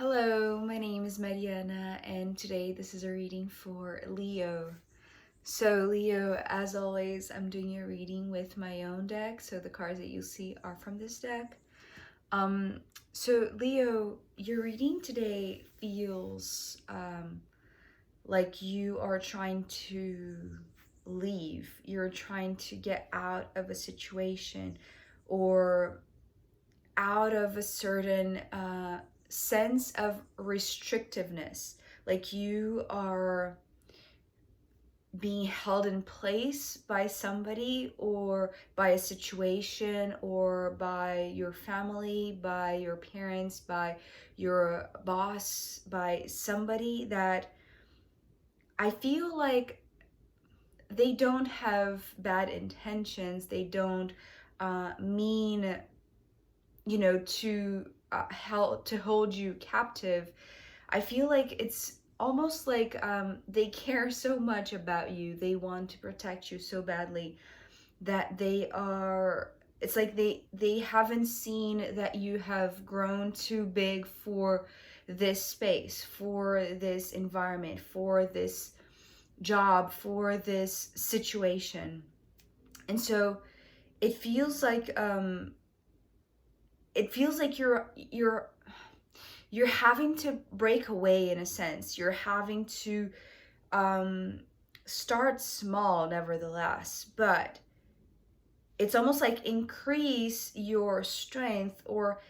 Hello, my name is Mariana, and today this is a reading for Leo. So, Leo, as always, I'm doing a reading with my own deck, so the cards that you see are from this deck. Um, so, Leo, your reading today feels like you are trying to leave, you're trying to get out of a situation or out of a certain sense of restrictiveness, like you are being held in place by somebody or by a situation or by your family, by your parents, by your boss, by somebody that I feel like they don't have bad intentions. They don't mean, to hold you captive. I feel like it's almost like they care so much about you. They want to protect you so badly that it's like they haven't seen that you have grown too big for this space, for this environment, for this job, for this situation. And so it feels like you're having to break away, in a sense. You're having to start small, nevertheless, but it's almost like increase your strength or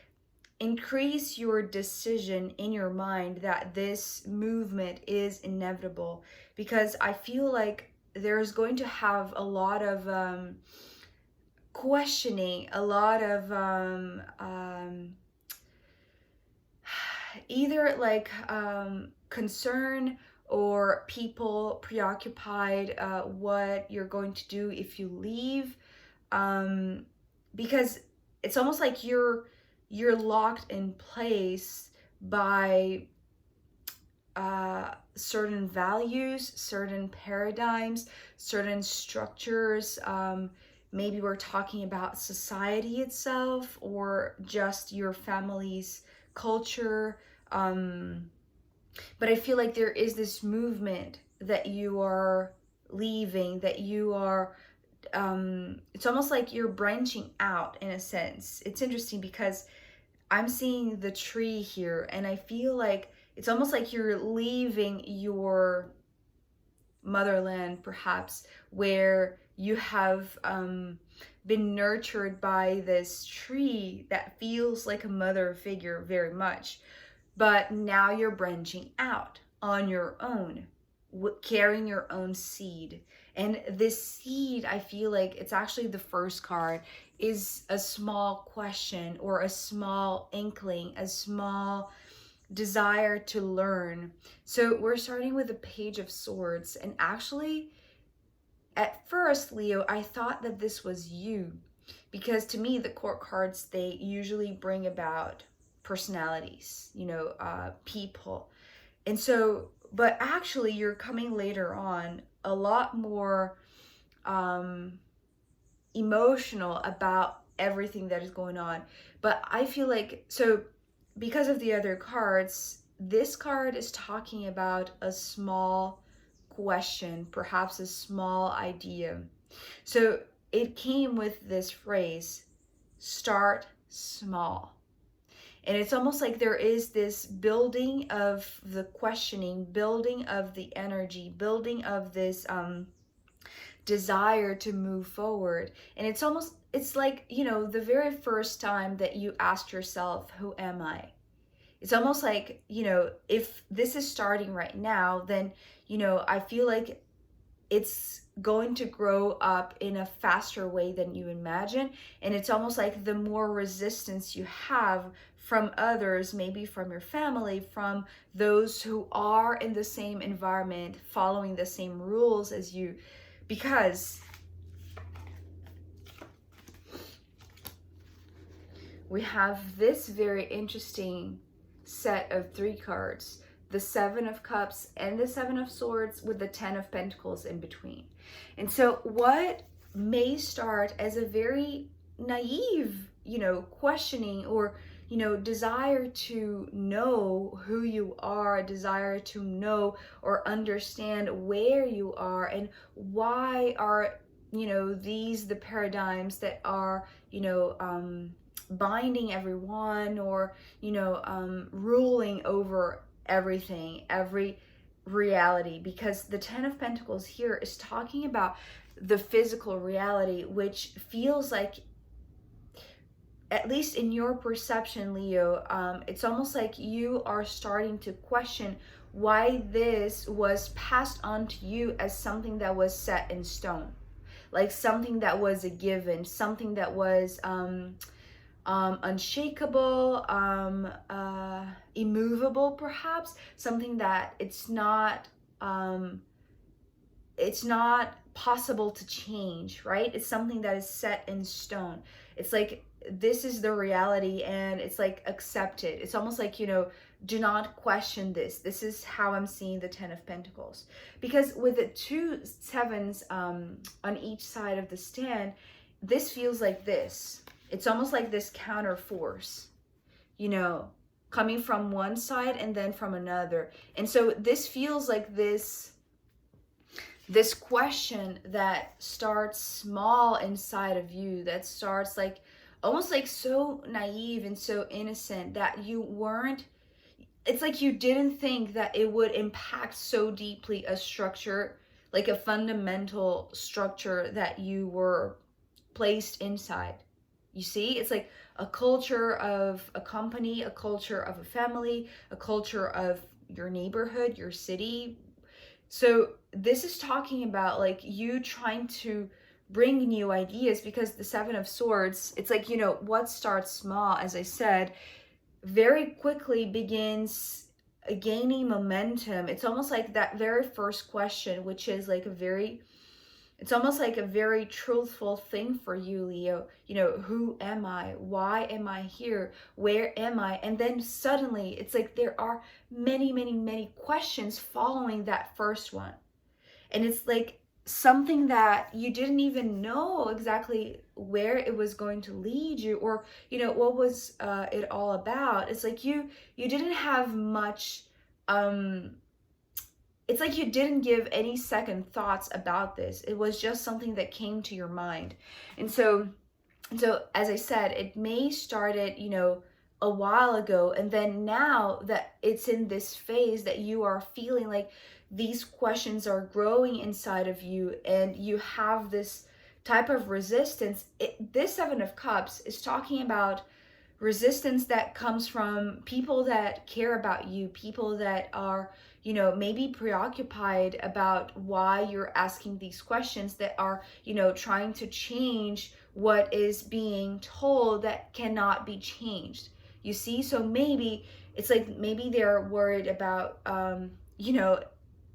increase your decision in your mind that this movement is inevitable, because I feel like there's going to have a lot of questioning, a lot of either like concern or people preoccupied what you're going to do if you leave, because it's almost like you're locked in place by certain values, certain paradigms, certain structures. Maybe we're talking about society itself or just your family's culture. But I feel like there is this movement that you are leaving, that you are, it's almost like you're branching out, in a sense. It's interesting because I'm seeing the tree here, and I feel like it's almost like you're leaving your motherland, perhaps, where you have been nurtured by this tree that feels like a mother figure very much. But now you're branching out on your own, carrying your own seed. And this seed, I feel like it's actually the first card, is a small question or a small inkling, a small desire to learn. So we're starting with the Page of Swords. And actually, at first, Leo, I thought that this was you, because to me, the court cards, they usually bring about personalities, people. And so, but actually you're coming later on a lot more emotional about everything that is going on. But I feel like, so because of the other cards, this card is talking about a small question, perhaps a small idea. So it came with this phrase, start small. And it's almost like there is this building of the questioning, building of the energy, building of this desire to move forward. And it's like, the very first time that you asked yourself, who am I? It's almost like, if this is starting right now, then, I feel like it's going to grow up in a faster way than you imagine. And it's almost like the more resistance you have from others, maybe from your family, from those who are in the same environment, following the same rules as you, because we have this very interesting set of 3 cards, the 7 of Cups and the 7 of Swords, with the 10 of Pentacles in between. And so what may start as a very naive, questioning, or, you know, desire to know who you are, a desire to know or understand where you are and why are, you know, these the paradigms that are, you know, binding everyone, or, you know, ruling over everything, every reality. Because the Ten of Pentacles here is talking about the physical reality, which feels like, at least in your perception, Leo, it's almost like you are starting to question why this was passed on to you as something that was set in stone, like something that was a given, something that was unshakable, immovable, perhaps something that it's not possible to change, right? It's something that is set in stone. It's like, this is the reality, and it's like, accept it. It's almost like, you know, do not question this. This is how I'm seeing the Ten of Pentacles. Because with the 2 sevens on each side of the stand, this feels like this. It's almost like this counter force, you know, coming from one side and then from another. And so this feels like this question that starts small inside of you, that starts like almost like so naive and so innocent, that you weren't, it's like you didn't think that it would impact so deeply a structure, like a fundamental structure that you were placed inside. You see, it's like a culture of a company, a culture of a family, a culture of your neighborhood, your city. So this is talking about like you trying to bring new ideas, because the Seven of Swords, it's like, you know, what starts small, as I said, very quickly begins gaining momentum. It's almost like that very first question, which is like it's almost like a very truthful thing for you, Leo. You know, who am I? Why am I here? Where am I? And then suddenly it's like there are many, many, many questions following that first one. And it's like something that you didn't even know exactly where it was going to lead you, or, you know, what was it all about. It's like you didn't have much it's like you didn't give any second thoughts about this. It was just something that came to your mind. And so as I said, it may started, you know, a while ago, and then now that it's in this phase that you are feeling like these questions are growing inside of you, and you have this type of resistance. This Seven of Cups is talking about resistance that comes from people that care about you, people that are, you know, maybe preoccupied about why you're asking these questions, that are, you know, trying to change what is being told that cannot be changed. You see? So maybe it's like, maybe they're worried about you know,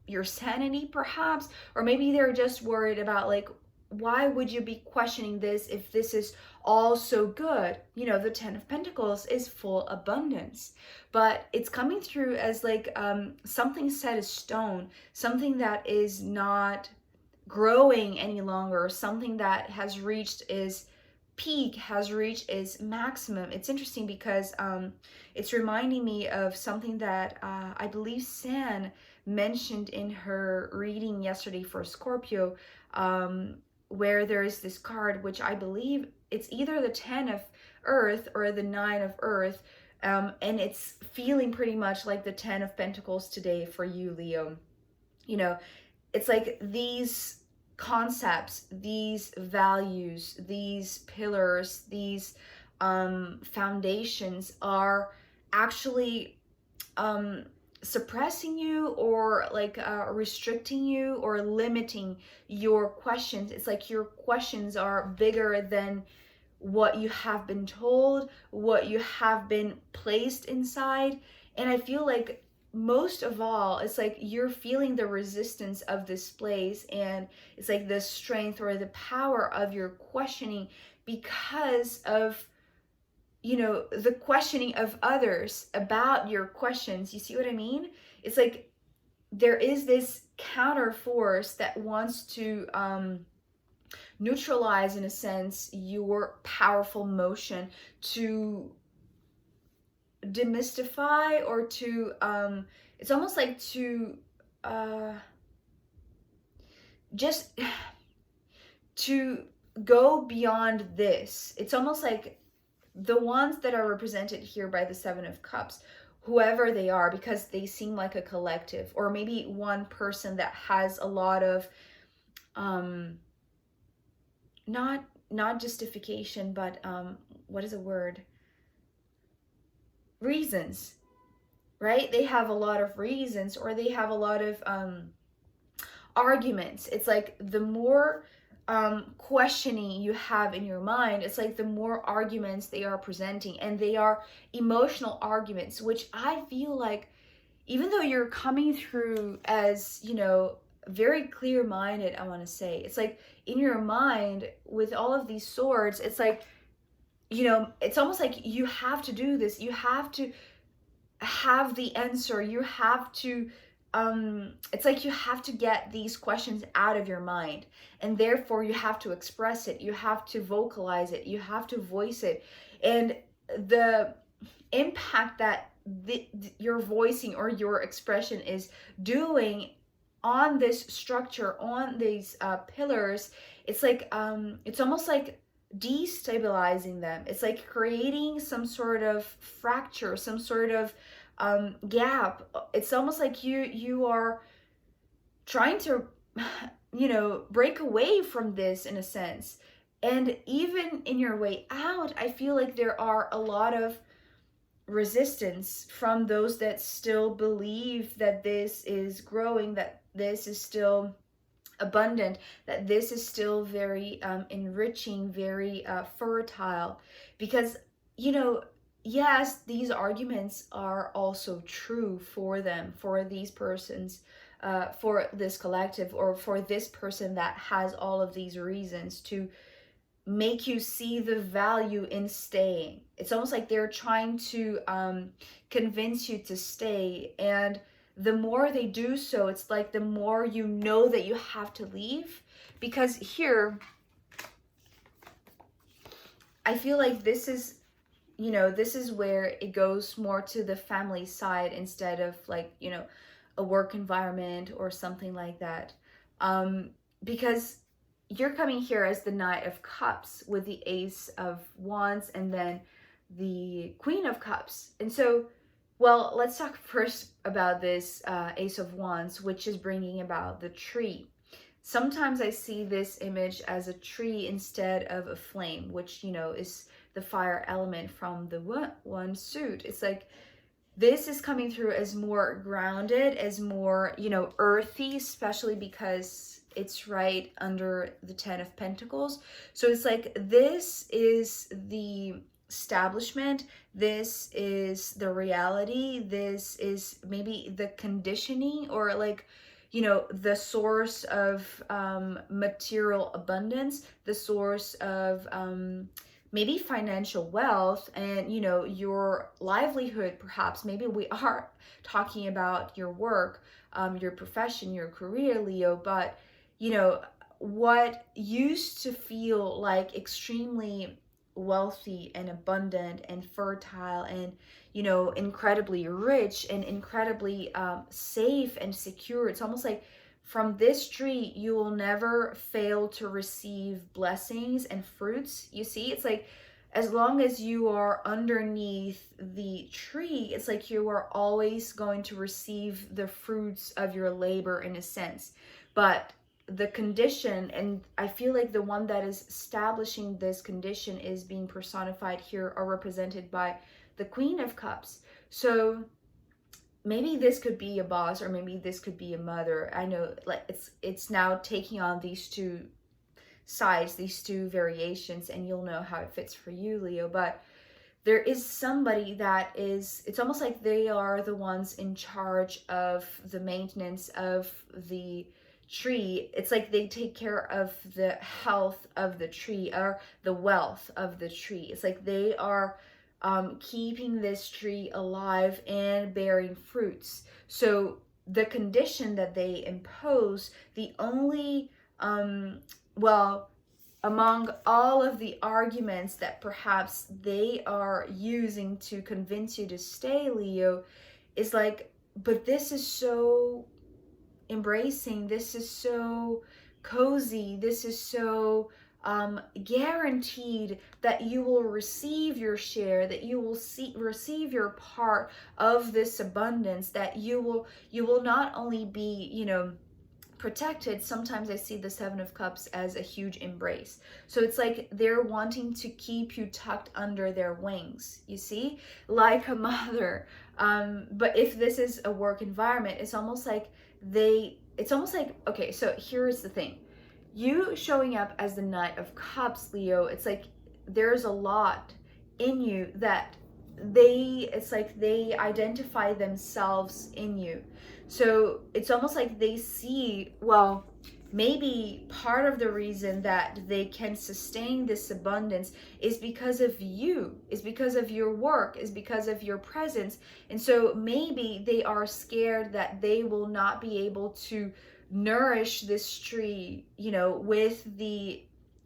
your sanity, perhaps, or maybe they're just worried about like, why would you be questioning this if this is all so good? You know, the Ten of Pentacles is full abundance, but it's coming through as like something set in stone, something that is not growing any longer, something that has reached its peak, has reached its maximum. It's interesting because it's reminding me of something that I believe San mentioned in her reading yesterday for Scorpio, where there is this card, which I believe it's either the 10 of Earth or the 9 of Earth, and it's feeling pretty much like the 10 of Pentacles today for you, Leo. You know, it's like these concepts, these values, these pillars, these foundations are actually suppressing you, or like restricting you, or limiting your questions. It's like your questions are bigger than what you have been told, what you have been placed inside. And I feel like most of all, it's like you're feeling the resistance of this place, and it's like the strength or the power of your questioning, because of, you know, the questioning of others about your questions. You see what I mean? It's like there is this counter force that wants to neutralize, in a sense, your powerful motion, to demystify, or to it's almost like to just to go beyond this. It's almost like the ones that are represented here by the Seven of Cups, whoever they are, because they seem like a collective, or maybe one person that has a lot of not justification, but what is a word, reasons, right? They have a lot of reasons, or they have a lot of arguments. It's like the more questioning you have in your mind, it's like the more arguments they are presenting, and they are emotional arguments, which I feel like, even though you're coming through as, you know, very clear-minded, I want to say, it's like in your mind with all of these swords, it's like, you know, it's almost like you have to do this, you have to have the answer, you have to it's like you have to get these questions out of your mind, and therefore you have to express it, you have to vocalize it, you have to voice it. And the impact that your voicing or your expression is doing on this structure, on these pillars, it's like it's almost like destabilizing them. It's like creating some sort of fracture, some sort of gap. It's almost like you are trying to, you know, break away from this in a sense. And even in your way out, I feel like there are a lot of resistance from those that still believe that this is growing, that this is still abundant, that this is still very enriching, very fertile. Because, you know, yes, these arguments are also true for them, for these persons, for this collective, or for this person that has all of these reasons to make you see the value in staying. It's almost like they're trying to convince you to stay. And the more they do so, it's like the more you know that you have to leave. Because here, I feel like this is, you know, this is where it goes more to the family side instead of like, you know, a work environment or something like that. Because you're coming here as the Knight of Cups with the Ace of Wands and then the Queen of Cups. And so, well, let's talk first about this Ace of Wands, which is bringing about the tree. Sometimes I see this image as a tree instead of a flame, which, you know, is the fire element from the one suit. It's like this is coming through as more grounded, as more, you know, earthy, especially because it's right under the 10 of Pentacles. So it's like this is the establishment, this is the reality, this is maybe the conditioning, or like, you know, the source of material abundance, the source of maybe financial wealth, and, you know, your livelihood. Perhaps maybe we are talking about your work, your profession, your career, Leo. But, you know, what used to feel like extremely wealthy and abundant and fertile and, you know, incredibly rich and incredibly safe and secure, it's almost like from this tree you will never fail to receive blessings and fruits. You see, it's like as long as you are underneath the tree, it's like you are always going to receive the fruits of your labor in a sense. But the condition, and I feel like the one that is establishing this condition is being personified here or represented by the Queen of Cups. So maybe this could be a boss, or maybe this could be a mother. I know, like, it's now taking on these two sides, these two variations, and you'll know how it fits for you, Leo. But there is somebody that is, it's almost like they are the ones in charge of the maintenance of the tree. It's like they take care of the health of the tree, or the wealth of the tree. It's like they are keeping this tree alive and bearing fruits. So the condition that they impose, the only among all of the arguments that perhaps they are using to convince you to stay, Leo, is like, but this is so embracing, this is so cozy, this is so guaranteed that you will receive your share, that you will receive your part of this abundance, that you will not only be, you know, protected. Sometimes I see the Seven of Cups as a huge embrace. So it's like they're wanting to keep you tucked under their wings, you see, like a mother. But if this is a work environment, it's almost like okay, so here's the thing. You showing up as the Knight of Cups, Leo, it's like there's a lot in you that it's like they identify themselves in you. So it's almost like they see, well, maybe part of the reason that they can sustain this abundance is because of you, is because of your work, is because of your presence. And so maybe they are scared that they will not be able to nourish this tree, you know, with the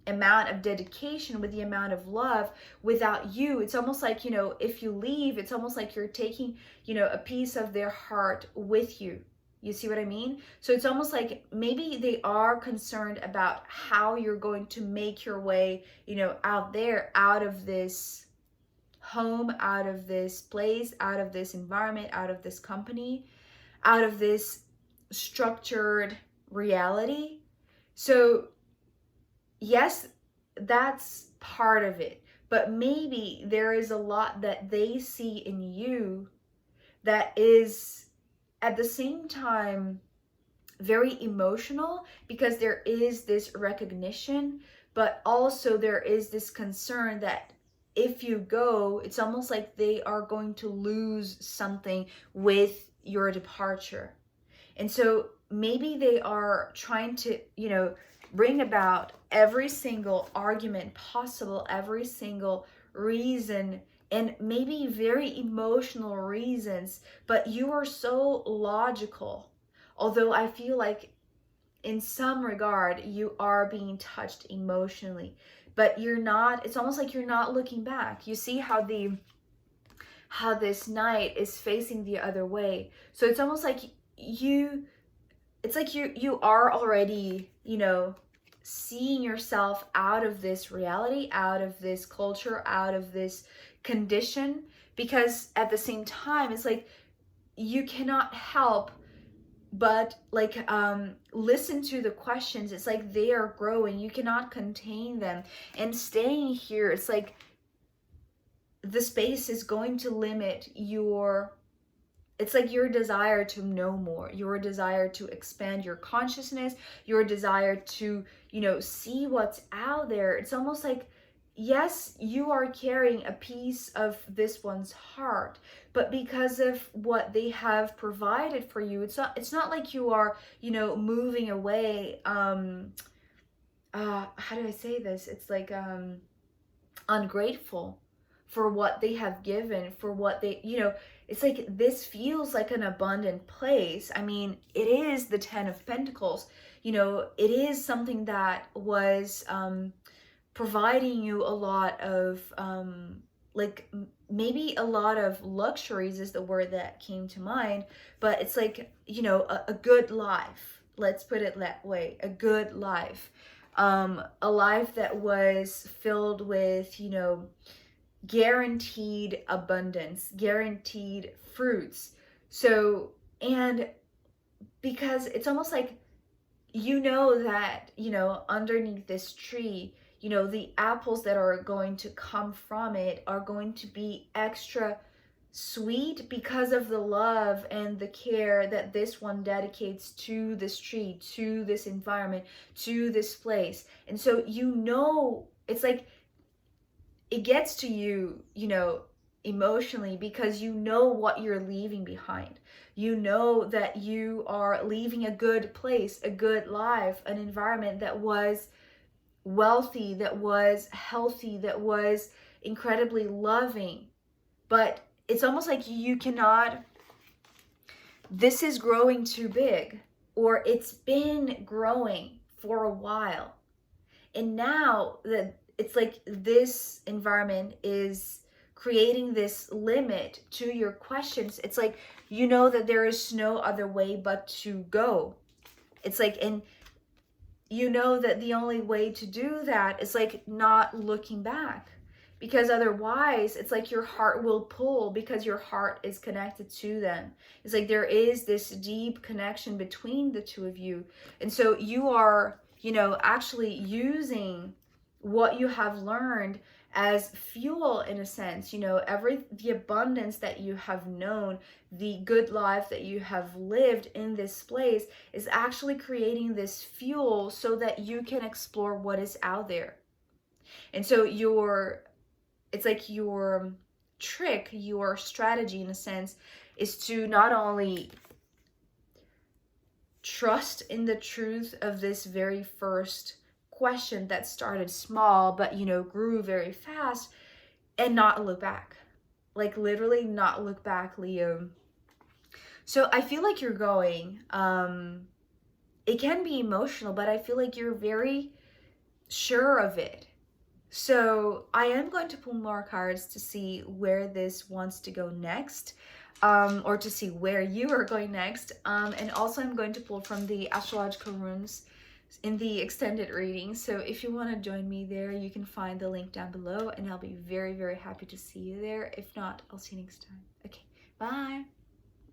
amount of dedication, with the amount of love without you. It's almost like, you know, if you leave, it's almost like you're taking, you know, a piece of their heart with you. You see what I mean? So it's almost like maybe they are concerned about how you're going to make your way, you know, out there, out of this home, out of this place, out of this environment, out of this company, out of this structured reality. So yes, that's part of it, but maybe there is a lot that they see in you that is at the same time very emotional, because there is this recognition, but also there is this concern that if you go, it's almost like they are going to lose something with your departure. And so maybe they are trying to, you know, bring about every single argument possible, every single reason, and maybe very emotional reasons, but you are so logical. Although I feel like in some regard you are being touched emotionally, but you're not, it's almost like you're not looking back. You see how this knight is facing the other way. So it's almost like you are already, you know, seeing yourself out of this reality, out of this culture, out of this condition, because at the same time it's like you cannot help but like listen to the questions. It's like they are growing, you cannot contain them, and staying here, it's like the space is going to limit your, it's like your desire to know more, your desire to expand your consciousness, your desire to, you know, see what's out there. It's almost like, yes, you are carrying a piece of this one's heart, but because of what they have provided for you, it's not like you are, you know, moving away. How do I say this? It's like ungrateful for what they have given, for what they, you know, it's like this feels like an abundant place. I mean, it is the 10 of Pentacles. You know, it is something that was providing you a lot of, like maybe a lot of luxuries is the word that came to mind, but it's like, you know, a good life. Let's put it that way, a good life. A life that was filled with, you know, guaranteed abundance, guaranteed fruits. So, and because it's almost like, you know, that, you know, underneath this tree, you know, the apples that are going to come from it are going to be extra sweet because of the love and the care that this one dedicates to this tree, to this environment, to this place. And so, you know, it's like it gets to you, you know, emotionally, because you know what you're leaving behind. You know that you are leaving a good place, a good life, an environment that was wealthy, that was healthy, that was incredibly loving. But it's almost like you cannot, this is growing too big, or it's been growing for a while. And now that it's like this environment is creating this limit to your questions. It's like, you know that there is no other way but to go. It's like, and you know that the only way to do that is like not looking back, because otherwise it's like your heart will pull, because your heart is connected to them. It's like there is this deep connection between the two of you. And so you are, you know, actually using what you have learned as fuel, in a sense. You know, the abundance that you have known, the good life that you have lived in this place is actually creating this fuel so that you can explore what is out there. And so it's like your trick, your strategy, in a sense, is to not only trust in the truth of this very first question that started small but, you know, grew very fast, and not look back. Like literally not look back, Leo. So I feel like you're going, it can be emotional, but I feel like you're very sure of it. So I am going to pull more cards to see where this wants to go next, or to see where you are going next. And also I'm going to pull from the astrological runes in the extended reading. So if you want to join me there, you can find the link down below, and I'll be very, very happy to see you there. If not, I'll see you next time. Okay, bye.